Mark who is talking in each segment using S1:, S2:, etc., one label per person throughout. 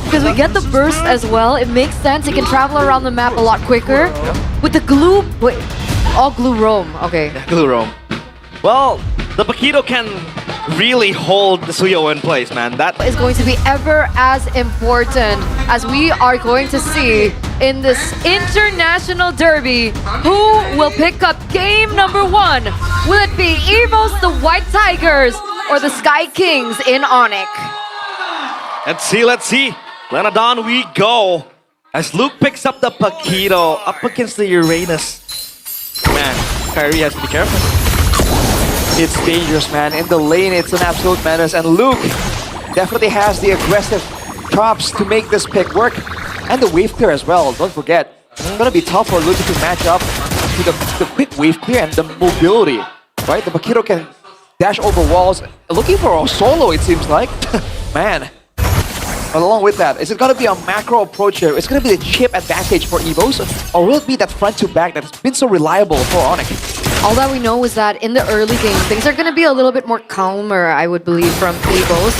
S1: Because we get the burst as well. It makes sense. He can travel around the map a lot quicker. With the glue... Wait, all glue roam. Okay.
S2: Glue roam. Well, the Paquito can really hold the Suyo in place, man. That
S1: is going to be ever as important as we are going to see in this international derby. Who will pick up game number 1? Will it be EVOS, the White Tigers, or the Sky Kings in ONIC?
S2: Let's see. Lenadon we go. As Luke picks up the Paquito up against the Uranus. Man, Kyrie has to be careful.
S3: It's dangerous, man. In the lane, it's an absolute menace. And Luke definitely has the aggressive chops to make this pick work. And the wave clear as well, don't forget. It's gonna be tough for Luke to match up to the quick wave clear and the mobility, right? The Paquito can dash over walls, looking for a solo, it seems like. Man. Along with that, is it going to be a macro approach here? It's going to be the chip advantage for EVOS, or will it be that front to back that's been so reliable for ONIC?
S1: All that we know is that in the early game, things are going to be a little bit more calmer, I would believe, from EVOS.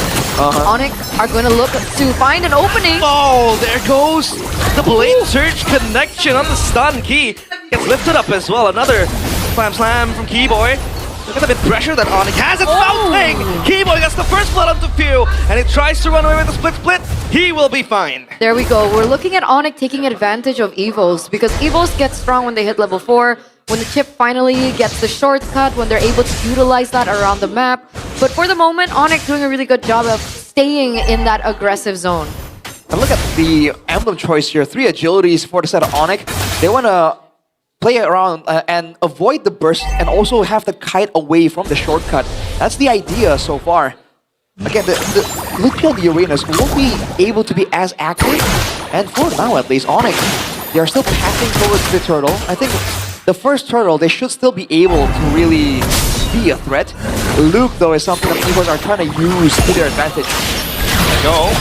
S1: ONIC are going to look to find an opening.
S2: Oh, there goes the Blade Surge connection on the stun. Key gets lifted up as well. Another slam from Keyboy. Look at the bit pressure that ONIC has. It's mounting! Keyboy gets the first blood onto Few, and he tries to run away with the split. He will be fine.
S1: There we go. We're looking at ONIC taking advantage of EVOS, because EVOS gets strong when they hit level 4, when the chip finally gets the shortcut, when they're able to utilize that around the map. But for the moment, ONIC doing a really good job of staying in that aggressive zone.
S3: And look at the emblem choice here. 3 agilities for the set of ONIC. They want to play around and avoid the burst and also have the kite away from the shortcut. That's the idea so far. Again, the Luke on the Uranus won't be able to be as active. And for now at least, ONIC, they are still passing towards the turtle. I think the first turtle, they should still be able to really be a threat. Luke, though, is something that EVOS are trying to use to their advantage.
S2: There we go.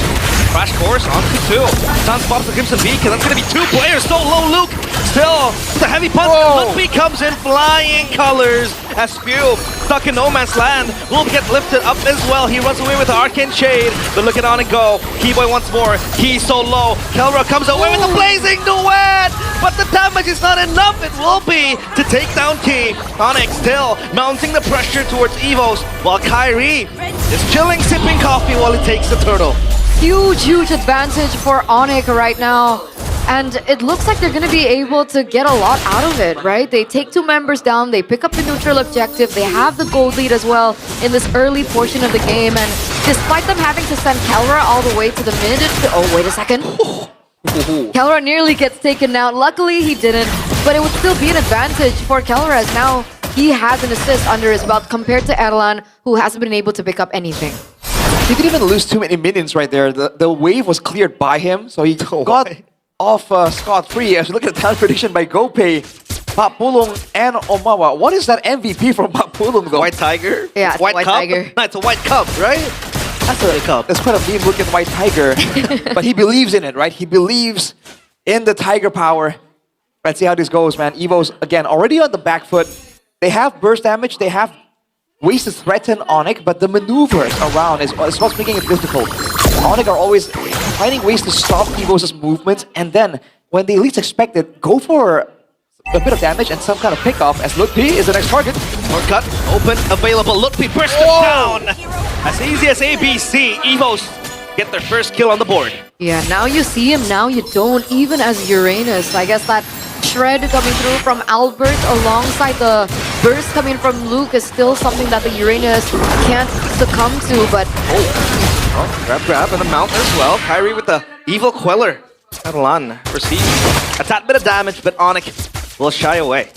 S2: Crash course onto 2. Sun spots the Crimson Beak, and that's going to be 2 players. So low, Luke. Still, the heavy punch. Ludwig comes in flying colors as Spew, stuck in no man's land, will get lifted up as well. He runs away with the Arcane Shade, but look at ONIC go. Keyboy once more. Key so low. Kelra comes away with the Blazing Duet, but the damage is not enough. It will be to take down Key. ONIC still mounting the pressure towards EVOS, while Kyrie is chilling, sipping coffee while he takes the turtle.
S1: Huge advantage for ONIC right now. And it looks like they're going to be able to get a lot out of it, right? They take 2 members down, they pick up the neutral objective, they have the gold lead as well in this early portion of the game. And despite them having to send Kelra all the way to the mid... Oh, wait a second. Kelra nearly gets taken out. Luckily, he didn't. But it would still be an advantage for Kelra as now he has an assist under his belt compared to Erlan, who hasn't been able to pick up anything.
S3: He didn't even lose too many minions right there. The wave was cleared by him, so he got off scot-free. As you look at the talent prediction by GoPay, Papulong and Omawa. What is that MVP from Papulong though?
S2: White Tiger?
S1: Yeah, it's
S2: White Cub?
S1: Tiger.
S2: No, it's a White Cub, right?
S3: That's quite a meme looking White Tiger. But he believes in it, right? He believes in the Tiger power. Let's see how this goes, man. EVOS, again, already on the back foot. They have burst damage, they have ways to threaten ONIC, but the maneuvers around is what's making it difficult. ONIC are always finding ways to stop EVOS' movement, and then, when they least expect it, go for a bit of damage and some kind of pick-off, as Lutpi is the next target.
S2: Shortcut, open, available. Lutpi burst it down. As easy as ABC, EVOS get their first kill on the board.
S1: Yeah, now you see him, now you don't, even as Uranus. I guess that shred coming through from Albert alongside the burst coming from Luke is still something that the Uranus can't succumb to, but...
S2: Grab and a mount as well. Kyrie with the evil queller. Catalan receives a tad bit of damage, but ONIC will shy away.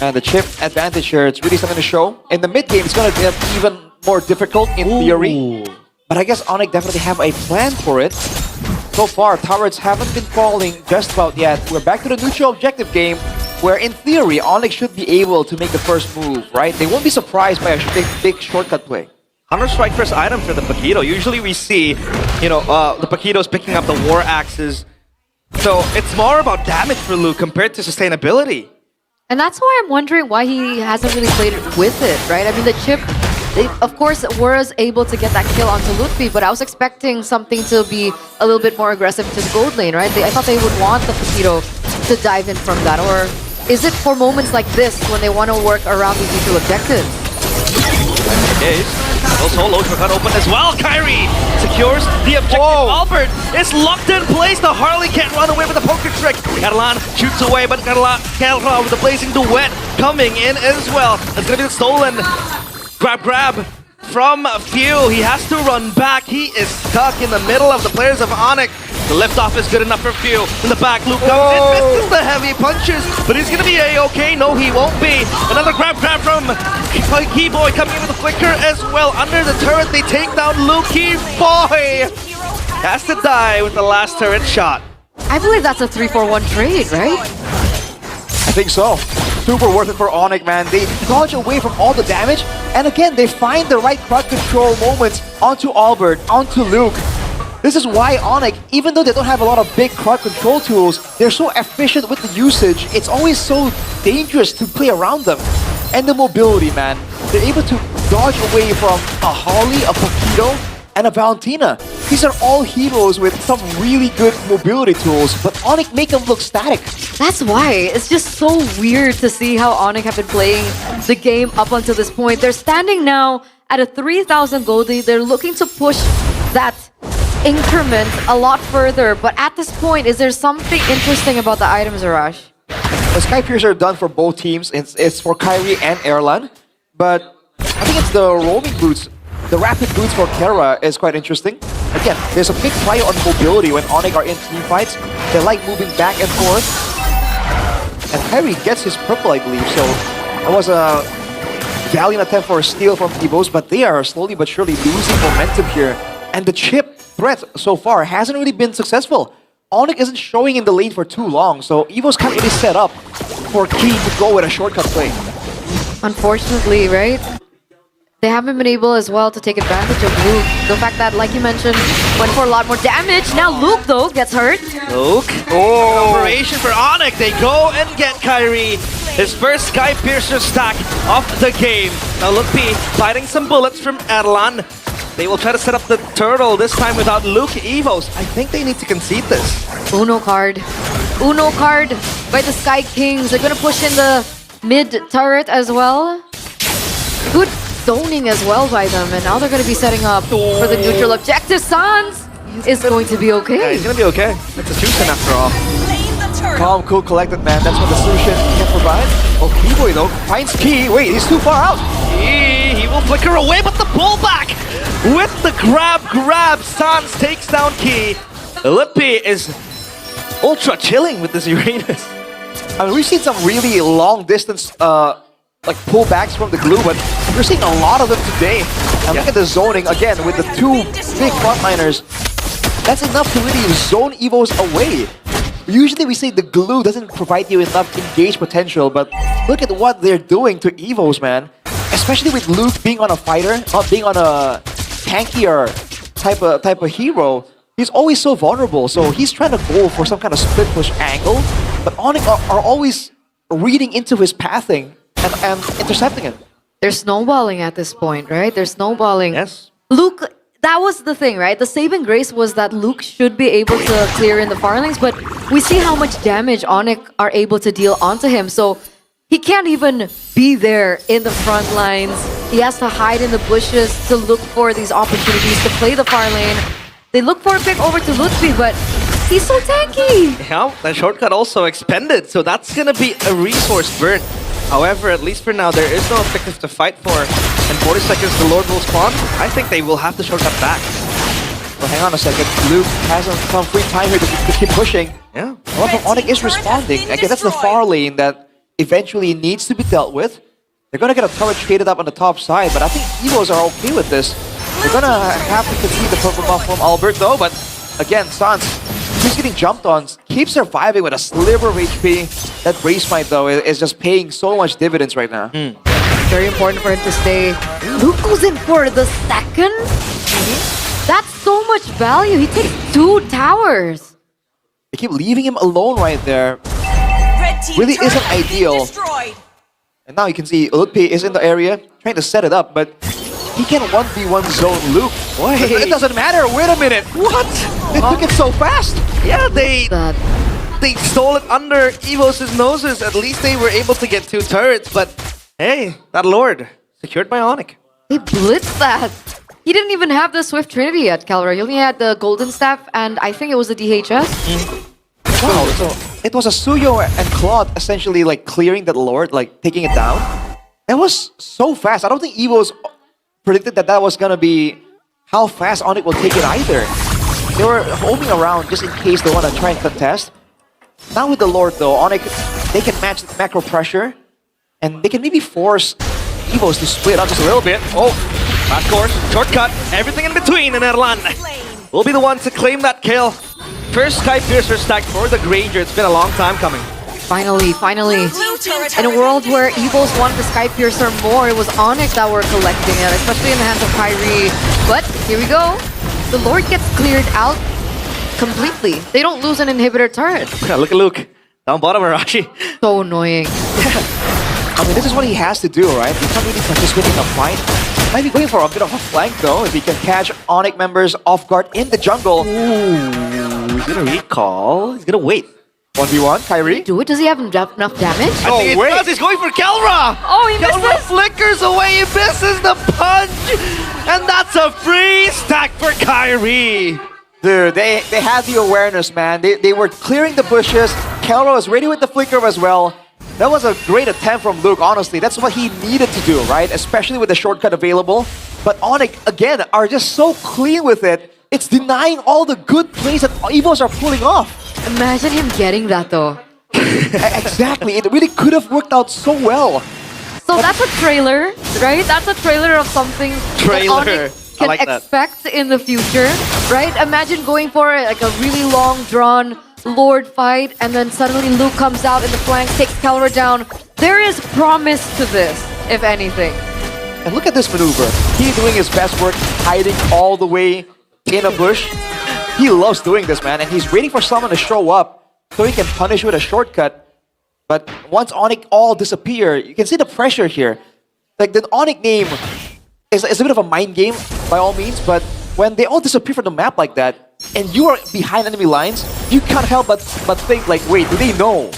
S3: And the chip advantage here, it's really something to show. In the mid game, it's going to be even more difficult in theory. But I guess ONIC definitely have a plan for it. So far, turrets haven't been falling just about yet. We're back to the neutral objective game, where in theory, ONIC should be able to make the first move, right? They won't be surprised by a big shortcut play.
S2: Counter-strike first item for the Paquito. Usually we see, the Paquitos picking up the war axes. So it's more about damage for Luke compared to sustainability.
S1: And that's why I'm wondering why he hasn't really played with it, right? I mean, the chip They, of course, was able to get that kill onto Lutfi, but I was expecting something to be a little bit more aggressive to the gold lane, right? I thought they would want the Pokito to dive in from that, or is it for moments like this when they want to work around these neutral objectives?
S2: Those solos were cut open as well. Kyrie secures the objective. Albert is locked in place. The Harley can't run away with the poker trick. Catalan shoots away, but Catalan with the blazing duet coming in as well. It's gonna be stolen. Grab from Few. He has to run back. He is stuck in the middle of the players of ONIC. The liftoff is good enough for Few. In the back, Luke comes in, misses the heavy punches, but he's gonna be A-okay. No, he won't be. Another grab from Keyboy coming in with a flicker as well. Under the turret, they take down Luke. Keyboy has to die with the last turret shot.
S1: I believe that's a 3-4-1 trade, right?
S3: I think so. Super worth it for ONIC, man. They dodge away from all the damage, and again, they find the right crowd control moments onto Albert, onto Luke. This is why ONIC, even though they don't have a lot of big crowd control tools, they're so efficient with the usage. It's always so dangerous to play around them. And the mobility, man. They're able to dodge away from a Holly, a Pokito, and a Valentina. These are all heroes with some really good mobility tools, but ONIC make them look static.
S1: That's why. It's just so weird to see how ONIC have been playing the game up until this point. They're standing now at a 3,000 gold lead. They're looking to push that increment a lot further, but at this point, is there something interesting about the items, Arash?
S3: The Sky Piercer are done for both teams. It's for Kyrie and Erlan, but I think it's the roaming boots. The rapid boots for Kera is quite interesting. Again, there's a big play on mobility when ONIC are in team fights. They like moving back and forth. And Kyrie gets his purple, I believe, so it was a valiant attempt for a steal from EVOS, but they are slowly but surely losing momentum here. And the chip threat so far hasn't really been successful. ONIC isn't showing in the lane for too long, so EVOS can't really set up for Key to go with a shortcut play.
S1: Unfortunately, right? They haven't been able as well to take advantage of Luke. The fact that, like you mentioned, went for a lot more damage. Now Luke, though, gets hurt.
S2: Luke. Operation for ONIC. They go and get Kyrie. His first Sky Piercer stack of the game. Now Lutfi fighting some bullets from Erlan. They will try to set up the turtle, this time without Luke EVOS. I think they need to concede this.
S1: Uno card. Uno card by the Sky Kings. They're going to push in the mid turret as well. Good zoning as well by them. And now they're going to be setting up for the neutral objective. Sans is going to be okay.
S2: Yeah, he's going to be okay. It's a Tucson after all.
S3: Calm, cool, collected, man. That's what the solution can provide. Oh, Keyboy, though, finds Key. Wait, he's too far out.
S2: He will flicker away, but the pullback with the grab. Sans takes down Key. Lutfi is ultra chilling with this Uranus.
S3: I mean, we've seen some really long distance like pullbacks from the glue, but we're seeing a lot of them today. And look at the zoning again with the two big frontliners. That's enough to really zone EVOs away. Usually we say the glue doesn't provide you enough engage potential, but look at what they're doing to EVOs, man. Especially with Luke being on a fighter, not being on a tankier type of hero. He's always so vulnerable, so he's trying to go for some kind of split push angle, but ONIC are always reading into his pathing and intercepting it.
S1: They're snowballing at this point, right? They're snowballing.
S2: Yes.
S1: Luke, that was the thing, right? The saving grace was that Luke should be able to clear in the farlings, but we see how much damage ONIC are able to deal onto him, so he can't even be there in the front lines. He has to hide in the bushes to look for these opportunities to play the far lane. They look for a pick over to Lutfi, but he's so tanky.
S2: Yeah, that shortcut also expended, so that's gonna be a resource burn. However, at least for now, there is no objective to fight for. In 40 seconds, the Lord will spawn. I think they will have the shortcut back.
S3: Well, hang on a second. Luke has some free time here to keep pushing.
S2: Yeah.
S3: Well, ONIC is responding. I guess that's the far lane that eventually needs to be dealt with. They're gonna get a turret traded up on the top side, but I think EVOs are okay with this. They're gonna have to concede the purple buff from Albert though, but again, Sans, he's getting jumped on, keeps surviving with a sliver of HP. That Brace Might though is just paying so much dividends right now.
S1: Very important for him to stay. Luke goes in for the second? That's so much value. He takes 2 towers.
S3: They keep leaving him alone right there. Really isn't ideal. And now you can see Lutfi is in the area, trying to set it up, but he can 1v1 zone Luke.
S2: Wait.
S3: It doesn't matter. Wait a minute. What? They took it so fast.
S2: Yeah, they
S1: That
S2: stole it under EVOS' noses. At least they were able to get 2 turrets. But hey, that Lord secured by ONIC.
S1: He blitzed that. He didn't even have the Swift Trinity yet, Calra. He only had the Golden Staff, and I think it was the DHS.
S3: Wow. So it was a Suyo and Claude essentially like clearing that Lord, like taking it down. It was so fast. I don't think EVOS predicted that was gonna be how fast ONIC will take it either. They were homing around just in case they want to try and contest. Now with the Lord though, ONIC, they can match the macro pressure and they can maybe force EVOS to split up just a little bit.
S2: Oh, fast course, shortcut, everything in between, and Erlan will be the one to claim that kill. First Sky Piercer stack for the Granger. It's been a long time coming.
S1: Finally, finally. In a world where EVOS wanted the Sky Piercer more, it was ONIC that were collecting it, especially in the hands of Kyrie. But here we go. The Lord gets cleared out completely. They don't lose an inhibitor turret.
S2: Look at Luke. Down bottom, Arashi.
S1: So annoying.
S3: I mean, this is what he has to do, right? He can't really participate in a fight. Might be going for a bit of a flank though, if he can catch ONIC members off guard in the jungle.
S2: Ooh, he's gonna recall. He's gonna wait.
S3: 1v1, Kyrie.
S1: Do it? Does he have enough damage?
S2: I think
S3: wait.
S2: it does. He's going for Kelra.
S1: Oh, he
S2: Kelra
S1: misses!
S2: flickers away. He misses the punch, and that's a free stack for Kyrie.
S3: Dude, they had the awareness, man. They were clearing the bushes. Kelro was ready with the flicker as well. That was a great attempt from Luke, honestly. That's what he needed to do, right? Especially with the shortcut available. But ONIC, again, are just so clean with it. It's denying all the good plays that EVOS are pulling off.
S1: Imagine him getting that though.
S3: Exactly. It really could have worked out so well.
S1: So that's a trailer, right? That's a trailer of something
S2: Trailer.
S1: that ONIC can
S2: I like that.
S1: expect in the future, right? Imagine going for like a really long drawn Lord fight, and then suddenly Luke comes out in the flanks, takes Kelra down. There is promise to this, if anything.
S3: And look at this maneuver. He doing his best work, hiding all the way in a bush. He loves doing this, man, and he's waiting for someone to show up so he can punish with a shortcut. But once ONIC all disappear, you can see the pressure here. Like the ONIC name is a bit of a mind game by all means, but when they all disappear from the map like that, and you are behind enemy lines, you can't help but think like, wait, do they know?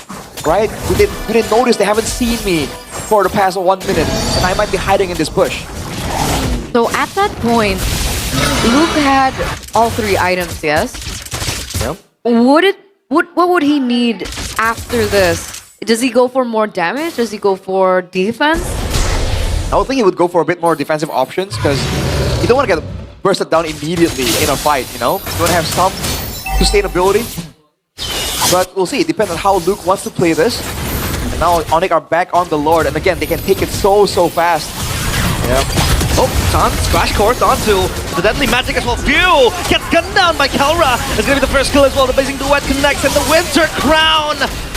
S3: Right? Do they notice they haven't seen me for the past 1 minute and I might be hiding in this bush?
S1: So at that point, Luke had all 3 items, yes?
S3: Yep.
S1: What would he need after this? Does he go for more damage? Does he go for defense?
S3: I would think he would go for a bit more defensive options because you don't want to get bursted down immediately in a fight, you know? You want to have some sustainability. But we'll see. It depends on how Luke wants to play this. And now ONIC are back on the Lord, and again, they can take it so fast. Yeah.
S2: Oh, Tan, splash course onto the deadly magic as well. Phew! Gets gunned down by Kelra. It's gonna be the first kill as well. The blazing duet connects, and the Winter Crown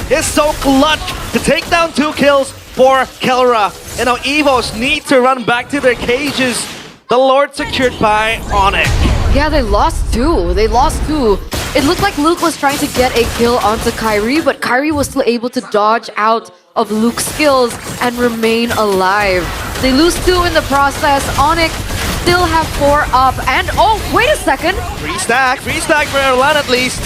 S2: is so clutch to take down 2 kills for Kelra. And now EVOS need to run back to their cages. The Lord secured by ONIC.
S1: Yeah, they lost 2. They lost 2. It looked like Luke was trying to get a kill onto Kyrie, but Kyrie was still able to dodge out of Luke's skills and remain alive. They lose 2 in the process. ONIC still have 4 up. And oh, wait a second.
S2: Free stack for Erlan at least.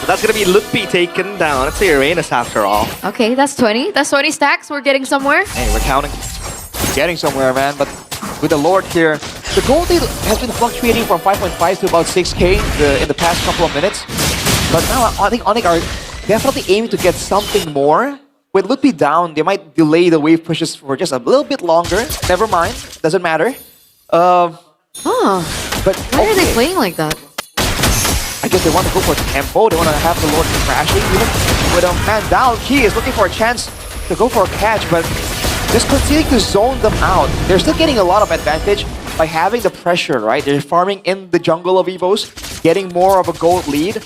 S2: But that's gonna be Lutpi taken down. It's the Uranus after all.
S1: Okay, that's 20. That's 20 stacks. We're getting somewhere.
S2: Hey, we're counting.
S3: Getting somewhere, man, but with the Lord here, the gold lead has been fluctuating from 5.5 to about 6k in the past couple of minutes. But now I think ONIC are definitely aiming to get something more. With Lutpi down, they might delay the wave pushes for just a little bit longer. Never mind, doesn't matter.
S1: Huh.
S3: But
S1: Why are they
S3: okay.
S1: playing like that?
S3: I guess they want to go for tempo. They want to have the Lord crashing. Even with a man down, he is looking for a chance to go for a catch, but just continuing to zone them out. They're still getting a lot of advantage by having the pressure, right? They're farming in the jungle of EVOS, getting more of a gold lead.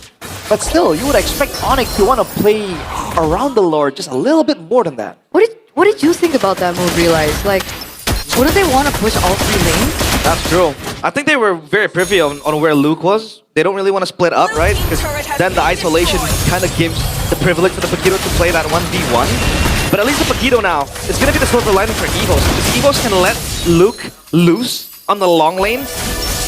S3: But still, you would expect ONIC to want to play around the Lord just a little bit more than that.
S1: What did you think about that move, Realize? Like, wouldn't they want to push all 3 lanes?
S2: That's true. I think they were very privy on where Luke was. They don't really want to split up, right? Because then the isolation kind of gives the privilege for the Paquito to play that 1v1. But at least the Paquito now, it's going to be the silver lining for EVOS. Because EVOS can let Luke loose on the long lanes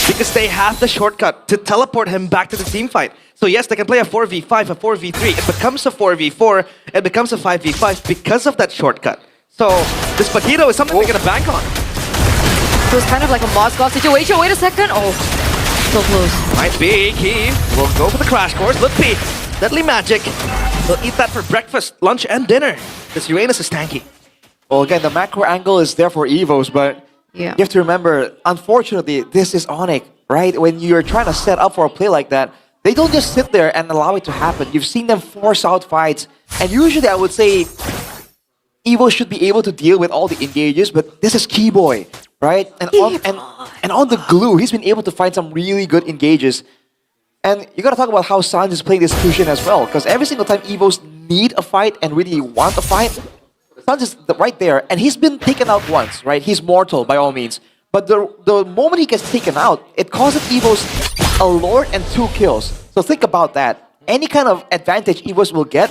S2: because they have the shortcut to teleport him back to the team fight. So yes, they can play a 4v5, a 4v3. It becomes a 4v4. It becomes a 5v5 because of that shortcut. So this Paquito is something they're going to bank on.
S1: It was kind of like a Moskov situation. Wait a second. Oh, so close.
S2: Might be. He will go for the crash course. Lutfi, Deadly Magic. He'll eat that for breakfast, lunch, and dinner. This Uranus is tanky.
S3: Well, again, the macro angle is there for EVOS, but
S1: Yeah.
S3: you have to remember, unfortunately, this is ONIC, right? When you're trying to set up for a play like that, they don't just sit there and allow it to happen. You've seen them force out fights. And usually I would say EVOS should be able to deal with all the engages, but this is Keyboy, right? And on the glue, he's been able to find some really good engages. And you gotta talk about how Sans is playing this Fusion as well, because every single time EVOS need a fight and really want a fight, Sans is right there, and he's been taken out once, right? He's mortal by all means. But the moment he gets taken out, it causes EVOS a Lord and 2 kills. So think about that. Any kind of advantage EVOS will get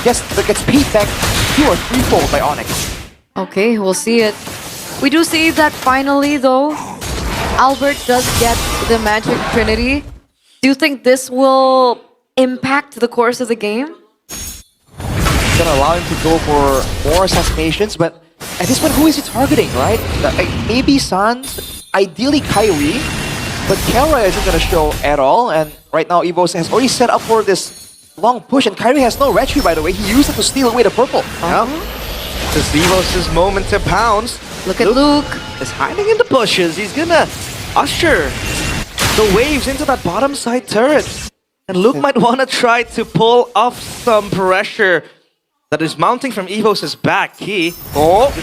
S3: gets paid back 2 or 3-fold by ONIC.
S1: Okay, we'll see it. We do see that finally, though, Albert does get the Magic Trinity. Do you think this will impact the course of the game?
S3: It's gonna allow him to go for more assassinations, but at this point, who is he targeting, right? Maybe Sans, ideally Kyrie, but Kara isn't gonna show at all, and right now EVOS has already set up for this long push, and Kyrie has no retry, by the way. He used it to steal away the purple.
S2: Yeah. This is EVOS' moment to pounce.
S1: Look at Luke.
S2: Is hiding in the bushes. He's gonna usher the waves into that bottom side turret. And Luke might want to try to pull off some pressure that is mounting from EVOS' back. The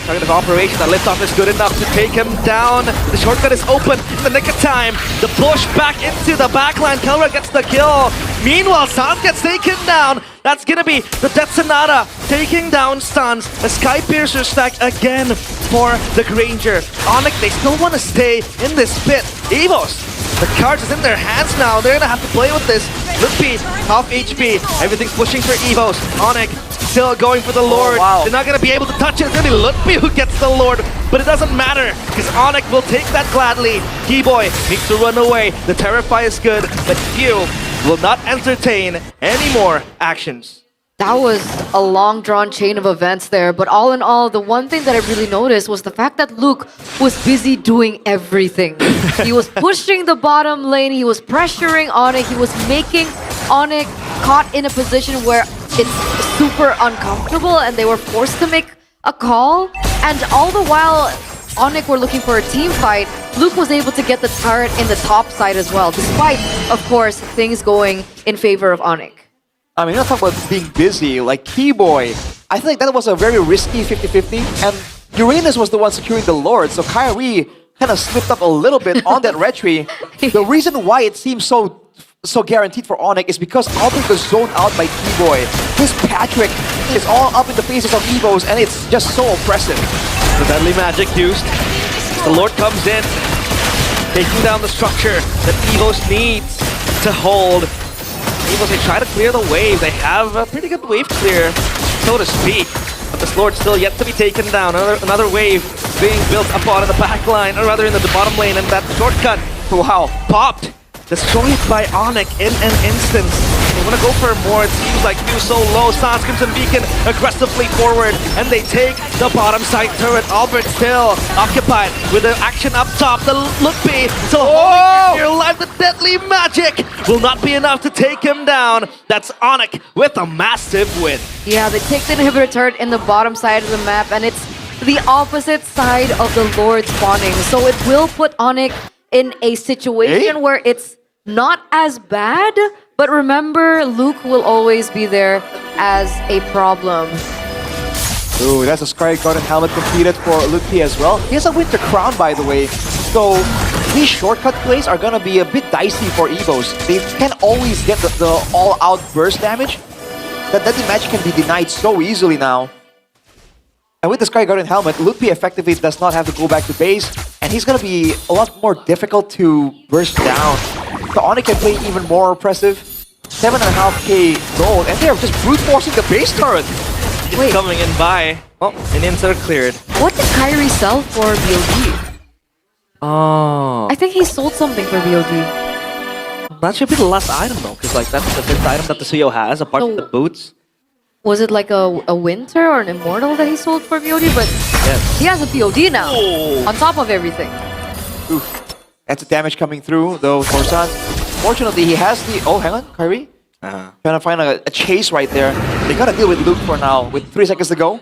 S2: target of operation. That liftoff is good enough to take him down. The shortcut is open in the nick of time. The push back into the backline. Kelra gets the kill. Meanwhile, Sans gets taken down. That's gonna be the Death Sonata taking down Sans. A Sky Piercer stack again for the Granger. ONIC, they still want to stay in this pit. EVOS, the cards is in their hands now. They're gonna have to play with this. Lutfi, half HP. Everything's pushing for EVOS. ONIC still going for the Lord.
S3: Wow.
S2: They're not gonna be able to touch it. It's gonna be Lutfi who gets the Lord. But it doesn't matter, because ONIC will take that gladly. Keyboy needs to run away. The Terrify is good, but few will not entertain any more actions.
S1: That was a long drawn chain of events there, but all in all, the one thing that I really noticed was the fact that Luke was busy doing everything. He was pushing the bottom lane, he was pressuring ONIC, he was making ONIC caught in a position where it's super uncomfortable and they were forced to make a call. And all the while, ONIC were looking for a team fight, Luke was able to get the turret in the top side as well, despite, of course, things going in favor of ONIC.
S3: I mean, you're not talking about being busy, like Keyboy. I think that was a very risky 50-50, and Uranus was the one securing the Lord, so Kyrie kind of slipped up a little bit on that retry. The reason why it seems so guaranteed for ONIC is because Albert was zoned out by Keyboy. This Patrick is all up in the faces of EVOS, and it's just so oppressive.
S2: The Deadly Magic used. The Lord comes in, taking down the structure that EVOS needs to hold. EVOS, they try to clear the wave. They have a pretty good wave clear, so to speak. But this Lord still yet to be taken down. Another wave being built up on the back line, or rather in the bottom lane, and that shortcut, wow, popped. Destroyed by ONIC in an instance. They want to go for more. It seems like Q so low. Sans Crimson Beacon aggressively forward, and they take the bottom side turret. Albert still occupied with the action up top. The Lutfi still holding your life. The Deadly Magic will not be enough to take him down. That's ONIC with a massive win.
S1: Yeah, they take the inhibitor turret in the bottom side of the map, and it's the opposite side of the Lord spawning. So it will put ONIC in a situation where it's not as bad, but remember, Luke will always be there as a problem.
S3: Ooh, that's a Sky Garden helmet completed for Lutfi as well. He has a Winter Crown, by the way. So these shortcut plays are gonna be a bit dicey for EVOS. They can't always get the all-out burst damage. That Deadly Magic can be denied so easily now. And with the Sky Garden helmet, Lutfi effectively does not have to go back to base, and he's gonna be a lot more difficult to burst down. So ONIC can play even more oppressive. 7.5k gold, and they're just brute forcing the base turret.
S1: Wait.
S2: Coming in by. Well, minions are cleared.
S1: What did Kyrie sell for BLG?
S2: Oh.
S1: I think he sold something for VOD.
S2: That should be the last item though, because like that's the fifth item that the CEO has, apart from
S1: So-
S2: the boots.
S1: Was it like a winter or an immortal that he sold for VOD? But
S2: Yes.
S1: he has a VOD now,
S2: Oh.
S1: on top of everything.
S3: Oof. That's the damage coming through, though, for Sun. Fortunately, he has the... Oh, hang on, Kyrie. Trying to find a chase right there. They gotta deal with Luke for now, with 3 seconds to go.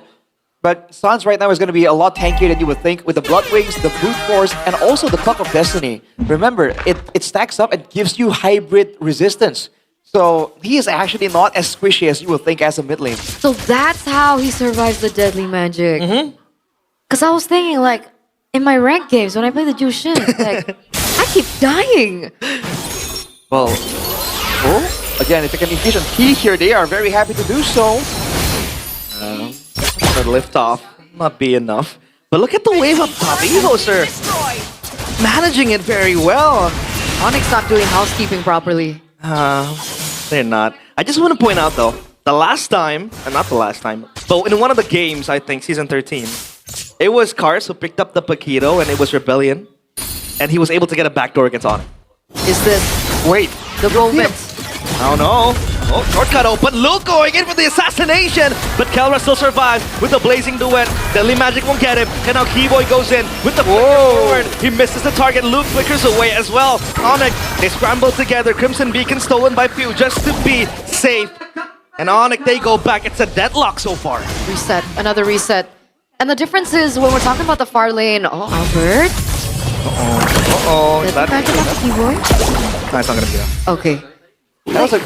S3: But Sans right now is gonna be a lot tankier than you would think, with the Blood Wings, the Brute Force, and also the Clock of Destiny. Remember, it stacks up and gives you hybrid resistance. So he is actually not as squishy as you would think as a mid lane.
S1: So that's how he survives the deadly magic. Because I was thinking, like, in my rank games, when I play the Jushin, like, I keep dying.
S3: Well, again, if they can engage on Key here, they are very happy to do so.
S2: The lift off not be enough. But look at the wave up top. EVOS are managing it very well.
S1: Onyx not doing housekeeping properly.
S2: They're not. I just want to point out though, the last time, and not the last time, but in one of the games, I think, Season 13, it was Cars who picked up the Paquito and it was Rebellion. And he was able to get a backdoor against Onyx.
S1: Is this
S3: Wait,
S1: the moment?
S2: I don't know. Oh, shortcut open. Luke going in for the assassination. But Kelra still survives with the blazing duet. Deadly Magic won't get him. And now Keyboy goes in with the flicker forward. He misses the target. Luke flickers away as well. Onyx, they scramble together. Crimson Beacon stolen by Pew just to be safe. And Onyx, they go back. It's a deadlock so far.
S1: Reset, another reset. And the difference is when we're talking about the far lane. Oh, Albert.
S2: Uh-oh.
S1: Did
S2: Is that...
S1: you back it up, Keyboy?
S2: No, it's not going to be that.
S1: Okay.
S3: that was a...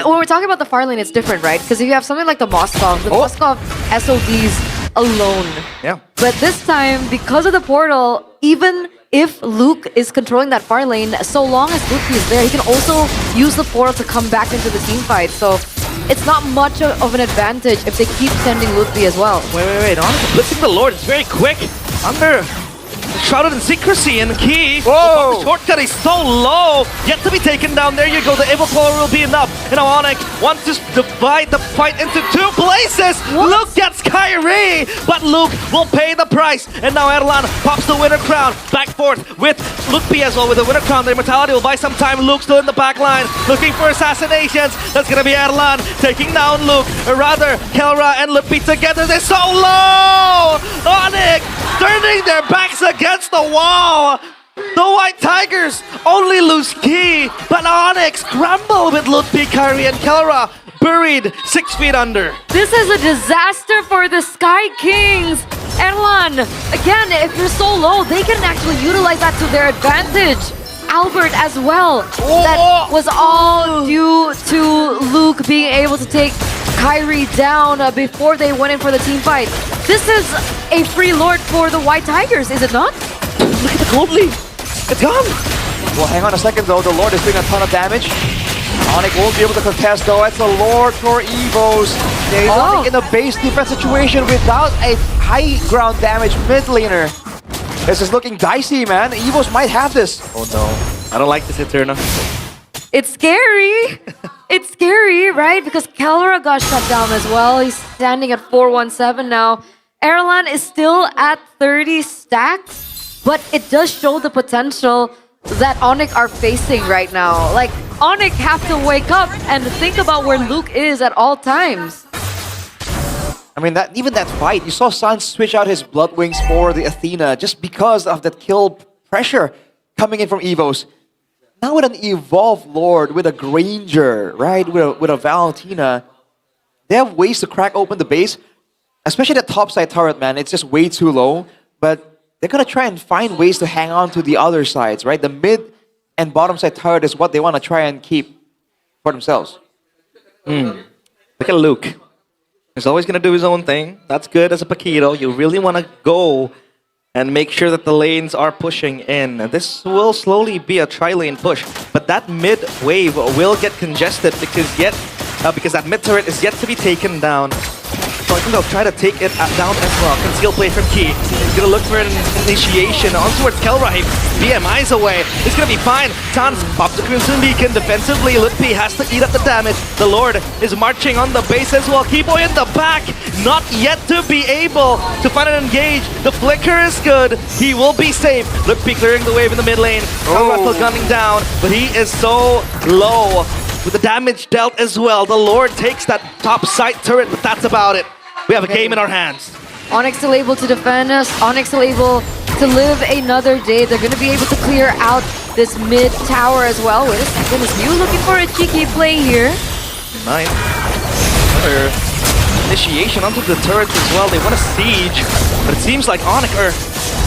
S1: When we're talking about the far lane, it's different, right? Because if you have something like the Moskov SODs alone.
S2: Yeah.
S1: But this time, because of the portal, even if Luke is controlling that far lane, so long as Luke is there, he can also use the portal to come back into the team fight. So it's not much of an advantage if they keep sending Luke as well.
S2: Wait. Onyx blitzing the Lord. It's very quick. Under... Shrouded in secrecy and Key.
S3: Whoa!
S2: The shortcut is so low. Yet to be taken down. There you go. The Evil Power will be enough. And now Onyx wants to divide the fight into 2 places. Luke gets Kyrie, but Luke will pay the price. And now Erlan pops the winner crown. Back forth with Luke P as well with the winner crown. The immortality will buy some time. Luke still in the back line, looking for assassinations. That's gonna be Erlan taking down Luke. Or rather, Kelra and Luke P together. They're so low. Onyx turning their backs against the wall. The White Tigers only lose Key, but Onyx crumble with Lutpi, Kyrie, and Kelra buried 6 feet under.
S1: This is a disaster for the Sky Kings. Erlan, again, if you're so low, they can actually utilize that to their advantage. Albert as well. That was all due to Luke being able to take Kyrie down before they went in for the team fight. This is a free lord for the White Tigers, is it not?
S2: Look at the gold lead. It's gone.
S3: Well, hang on a second, though. The Lord is doing a ton of damage. Onyx won't be able to contest, though. It's the Lord for EVOS. Onyx in a base defense situation without a high ground damage mid laner. This is looking dicey, man. EVOS might have this.
S2: Oh no. I don't like this, Eterna.
S1: It's scary. It's scary, right? Because Kelra got shut down as well. He's standing at 417 now. Erlan is still at 30 stacks, but it does show the potential that Onyx are facing right now. Like, Onyx have to wake up and think about where Luke is at all times.
S3: I mean, even that fight, you saw Sun switch out his Blood Wings for the Athena just because of that kill pressure coming in from EVOS. Now with an Evolved Lord, with a Granger, right, with a Valentina, they have ways to crack open the base. Especially the top side turret, man, it's just way too low. But they're gonna try and find ways to hang on to the other sides, right? The mid and bottom side turret is what they want to try and keep for themselves.
S2: Look at Luke. He's always gonna do his own thing. That's good as a Paquito. You really want to go and make sure that the lanes are pushing in. This will slowly be a tri-lane push, but that mid wave will get congested because that mid turret is yet to be taken down. So I think they'll try to take it down as well. Conceal play from Key. He's gonna look for an initiation on towards Kelrai. BMI's away. It's gonna be fine. Sans pops the Crimson Beacon defensively. Lutpi has to eat up the damage. The Lord is marching on the base as well. Keyboy in the back, not yet to be able to find an engage. The flicker is good. He will be safe. Lutpi clearing the wave in the mid lane. Russell gunning down, but he is so low. With the damage dealt as well, the Lord takes that top side turret, but that's about it. We have a game in our hands.
S1: Onyx still able to defend us. Onyx still able to live another day. They're going to be able to clear out this mid tower as well. Wait a second, is Mew looking for a cheeky play here?
S2: Nice. Another initiation onto the turrets as well. They want a siege, but it seems like Onyx are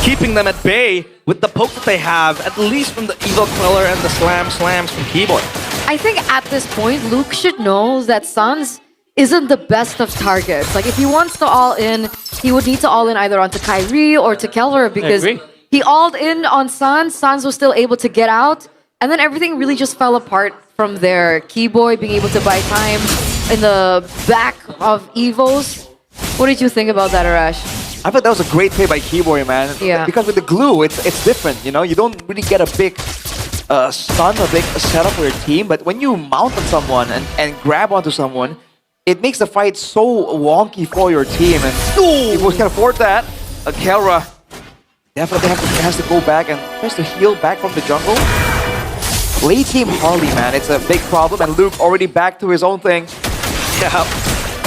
S2: keeping them at bay with the poke that they have, at least from the Evil Queller and the slams from Keyboy.
S1: I think at this point, Luke should know that Sans isn't the best of targets. Like, if he wants to all in, he would need to all in either onto Kyrie or to Keller, because he alled in on Sans. Sans was still able to get out, and then everything really just fell apart from there. Keyboy being able to buy time in the back of EVOS. What did you think about that, Arash?
S3: I thought that was a great play by Keyboy, man.
S1: Yeah.
S3: Because with the glue, it's different, you know? You don't really get a big stun, a big setup for your team, but when you mount on someone and grab onto someone, it makes the fight so wonky for your team, and people can afford that. Kelra definitely has to go back and tries to heal back from the jungle. Late team Harley, man, it's a big problem, and Luke already back to his own thing. Yeah,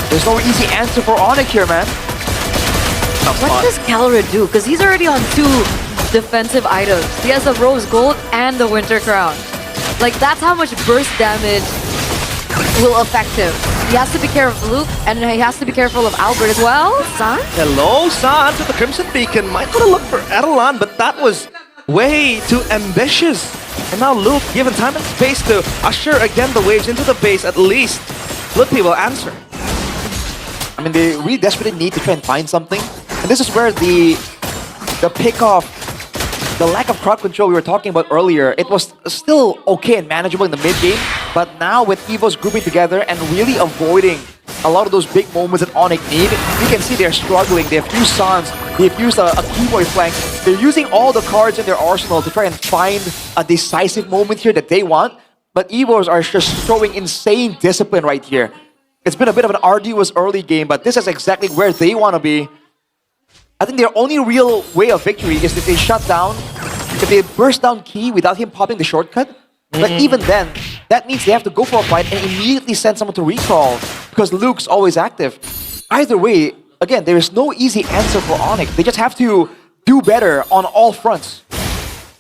S3: there's no easy answer for ONIC here, man.
S1: What does Kelra do? Because he's already on 2 defensive items. He has the Rose Gold and the Winter Crown. Like, that's how much burst damage will affect him. He has to be careful of Luke, and he has to be careful of Albert as well. San?
S2: Hello, San, with the Crimson Beacon. Might want to look for Adelan, but that was way too ambitious. And now Luke, given time and space to usher again the waves into the base, at least Lutpi will answer.
S3: I mean, they really desperately need to try and find something. And this is where the pick-off, the lack of crowd control we were talking about earlier, it was still okay and manageable in the mid-game, but now with EVOS grouping together and really avoiding a lot of those big moments that ONIC need, you can see they're struggling. They've used Sans, they've used a Keyboy flank. They're using all the cards in their arsenal to try and find a decisive moment here that they want, but EVOS are just showing insane discipline right here. It's been a bit of an arduous early game, but this is exactly where they want to be. I think their only real way of victory is if they shut down, if they burst down Key without him popping the shortcut. But even then, that means they have to go for a fight and immediately send someone to recall because Luke's always active. Either way, again, there is no easy answer for ONIC. They just have to do better on all fronts.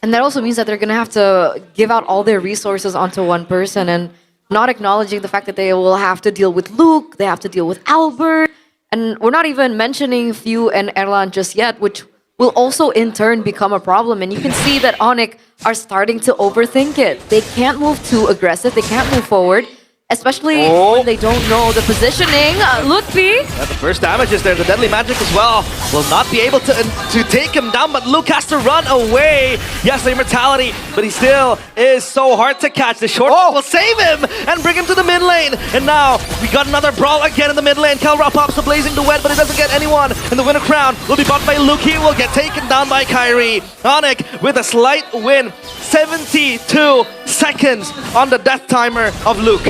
S1: And that also means that they're going to have to give out all their resources onto one person and not acknowledging the fact that they will have to deal with Luke, they have to deal with Albert. And we're not even mentioning Few and Erlan just yet, which will also in turn become a problem. And you can see that ONIC are starting to overthink it. They can't move too aggressive, they can't move forward, especially when they don't know the positioning. Lutpi!
S2: Yeah, the first damage is there, the deadly magic as well. Will not be able to take him down, but Luke has to run away. Yes, the immortality, but he still is so hard to catch. The short will save him and bring him to the mid lane. And now we got another brawl again in the mid lane. Kelra pops the Blazing Duet, but it doesn't get anyone. And the Winter Crown will be bought by Luke. He will get taken down by Kyrie. ONIC with a slight win, 72 seconds on the death timer of Luke.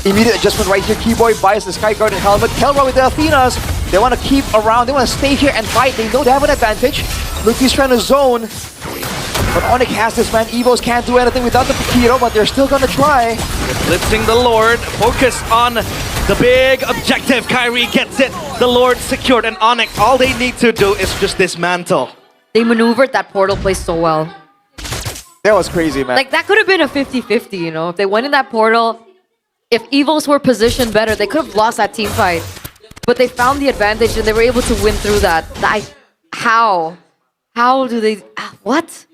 S3: Immediate adjustment right here. Keyboy buys the Sky Guardian helmet. Kelra with the Athenas. They want to keep around. They want to stay here and fight. They know they have an advantage. Luki's trying to zone. But ONIC has this, man. EVOS can't do anything without the Pokito, but they're still going to try.
S2: Blitzing the Lord. Focus on the big objective. Kyrie gets it. The Lord secured. And ONIC, all they need to do is just dismantle.
S1: They maneuvered that portal play so well.
S3: That was crazy, man.
S1: Like, that could have been a 50-50, you know? If they went in that portal, if EVOS were positioned better, they could have lost that team fight. But they found the advantage and they were able to win through that. How? How do they... What?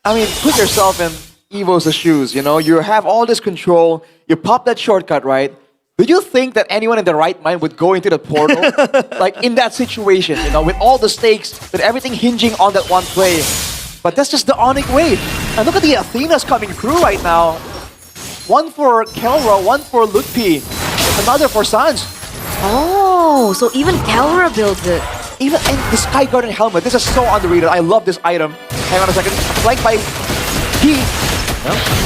S3: I mean, put yourself in EVO's shoes, you know? You have all this control. You pop that shortcut, right? Do you think that anyone in their right mind would go into the portal? Like, in that situation, you know, with all the stakes, with everything hinging on that one play. But that's just the ONIC way. And look at the Athenas coming through right now. One for Kelra, one for Lutpi, another for Sans.
S1: Oh, so even Kelra builds it.
S3: Even in the Sky Garden helmet, this is so underrated. I love this item. Hang on a second. Flanked by he.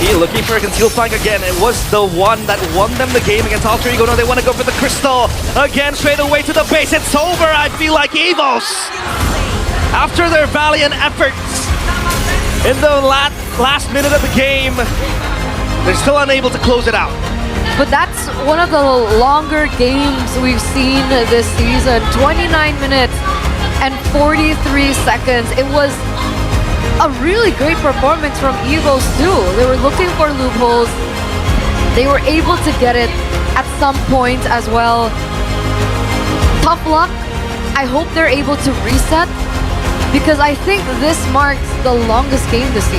S2: He looking for a concealed flank again. It was the one that won them the game against Alter Ego. Now they want to go for the crystal. Again, straight away to the base. It's over, I feel like EVOS. After their valiant efforts in the last minute of the game, they're still unable to close it out.
S1: But that's one of the longer games we've seen this season. 29 minutes and 43 seconds. It was a really great performance from EVOS too. They were looking for loopholes. They were able to get it at some point as well. Tough luck. I hope they're able to reset because I think this marks the longest game this season.